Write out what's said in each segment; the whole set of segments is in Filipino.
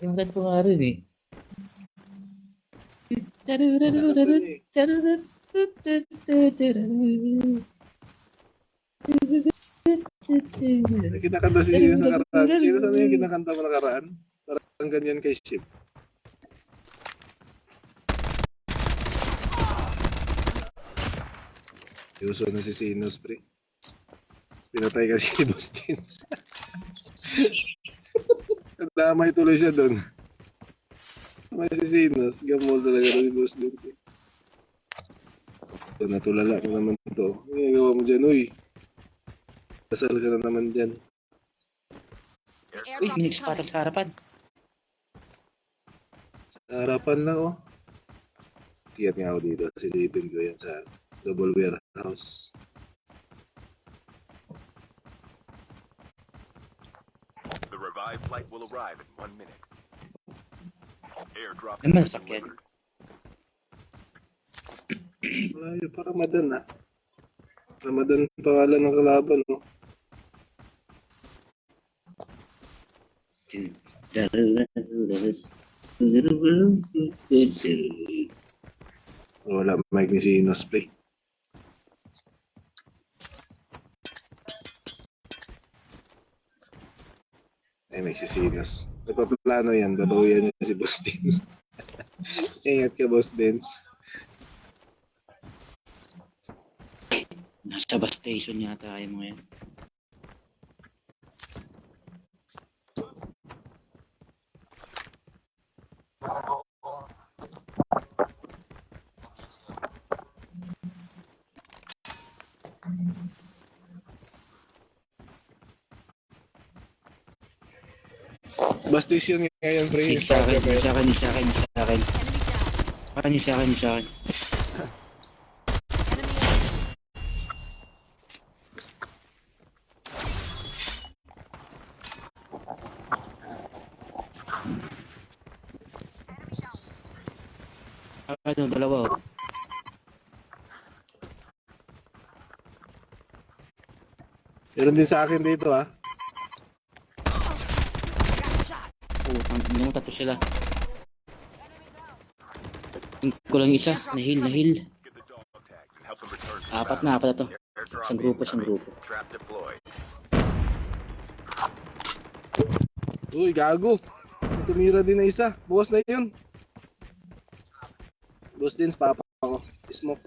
Imutan ko nga rin eh. Kinakanta si Sino nakaraan. Sino sana yung kinakanta mo nakaraan? Parang ganyan kay Ship. Yuso na si Sinos, pre. Pinatay kasi si Boss Dins. Damay tuloy siya doon. Damay si Sinos. Gamol talaga si Boss Dins. Ito, natulala ko naman ito. Ano yung gawa mo dyan, uy? Kasal ka na naman dyan. Uy, may nagspatag sa harapan. Sa harapan lang, oh. Kiyat nga ako dito. Silipin ko yan sa double warehouse. The revived flight will arrive in 1 minute. Airdrop Naman has been sakit. delivered. Malayo pa Ramadan, ah. Ramadan pangalan ng kalaban, no? Wala mic ni Sinos, play. Ay, may si Sinos. Nagpaplano yan, babawian niya si Boss Dins. Ingat ka, Boss Dins. Nasa bus station yata kayo mo yan. Bus station ngayon, pre. Sa akin. Ano, dalawa oh. Meron din sa akin dito, ah. Hindi mo tatlo sila. Ko lang isa, nahil. Get the dog tags and help them return to the Apat battle. na to. Airdrop Isang grupo. Trap deployed. Uy, gago. Tumira din na isa. Bukas na yun. Boss Dins, papa ako. Smoke.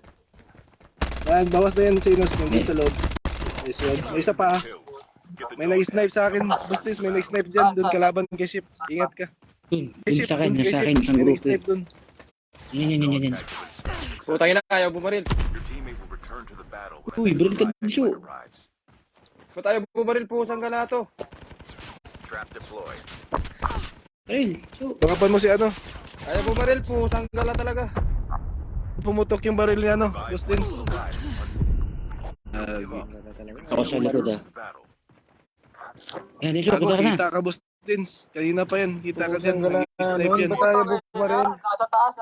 Yan, bawas na yan, Sinos. Nandun sa loob. Nice one. May isa pa, ah. Get the May dog nag-snipe sa akin. Boss Dins, may nag-snipe dyan. Doon kalaban kay Ship. Ingat ka. Dun Kay Ship, sa akin, doon kay nasa Ship. akin, isang May grupo. nag-snipe doon. Yan. Putangin na, ayaw bumaril. Your teammate will return to the battle when Uy, a baril ka revived din, Shu. flight arrives. Ba't ayaw bumaril po sa galato? Trap deployed. Ayun, so, Bakapan mo si ano. Ayaw bumaril po sa gala talaga. Pumutok yung baril niya, ano. Boss Dins. Will arrive in 1 minute. ako sa likod ah. The battle. Yan, Dejo, Ako, punta ka na. kita ka, Boss Dins. Kanina pa yan. Kita ka dyan. Pusang gala Nag-snipe noon, yan. ba't ayaw bumaril? Nasa taas.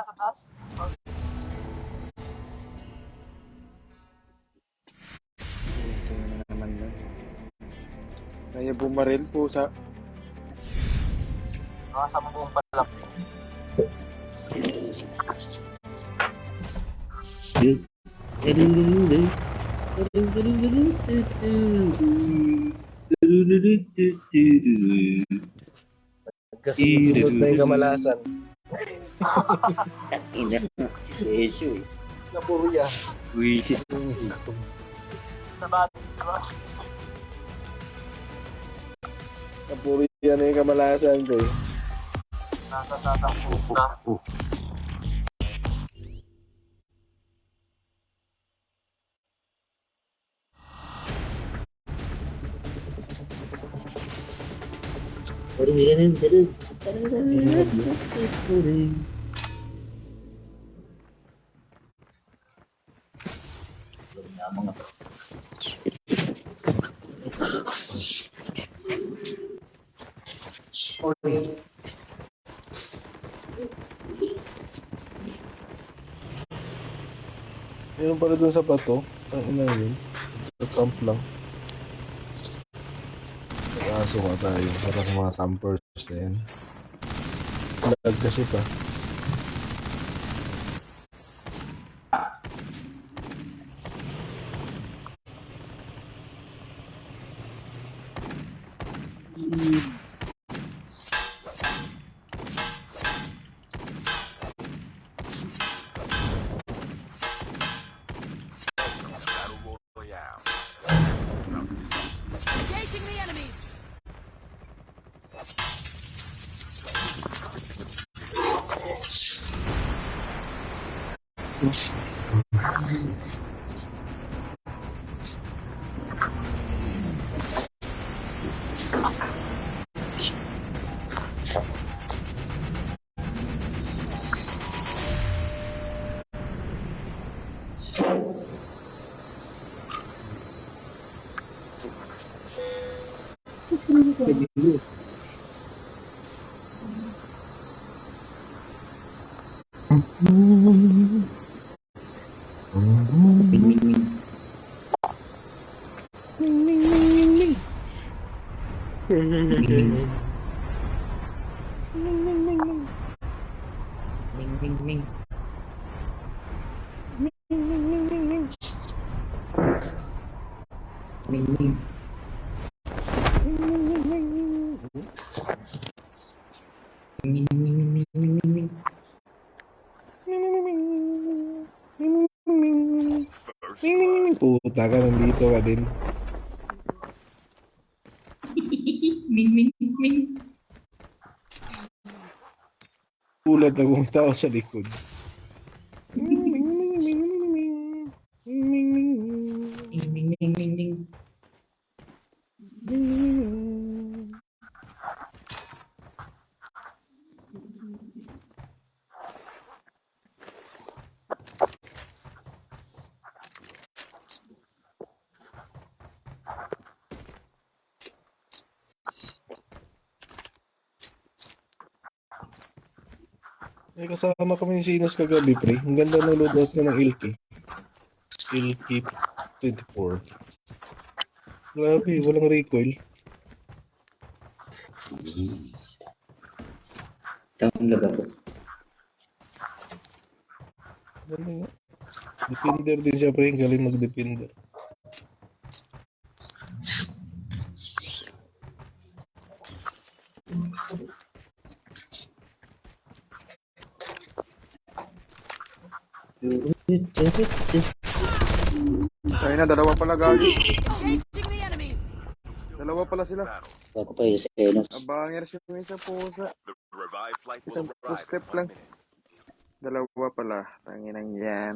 Putangin na naman yan. Ayaw bumaril po sa... Nasa buong palak. Kasunod na yung kamalasan. Ina, Dejo eh. Napuruya. Wisis. Sa bati. Napuruya na yung kamalasan ko eh. Nasa tatampo na. Meron pala dun sa bato. Ang ina yun. Sa camp lang. Kaso ka tayo. Para sa mga campers na yan. Lag kasi pa. Battle Royale. Engaging the enemy. Ming, ming, ming. Ming, ming. Ming, ming, ming. Ming, ming. Ming, ming, ming, ming, ming, ming, ming. First blood. Puta ka, nandito ka din. Ming, ming, ming. Ulat akong tao sa likod. Ming, ming, ming, ming, ming. May kasama kami ni Sinus kagabi, pre. Ang ganda ng loadout niya ng Ilki. Ilki 24. Grabe, walang recoil. Tamang laga po. Ganda nga. Defender din siya, pre. Galing mag-defender. Ayun na, dalawa pala gagi. Engaging the enemy. Dalawa pala sila. Battle. Ako pa yung Senos. Abanger siya yung isa pusa. The revived flight will Isang arrive step in 1 lang. minute. Dalawa pala. Tanginang yan.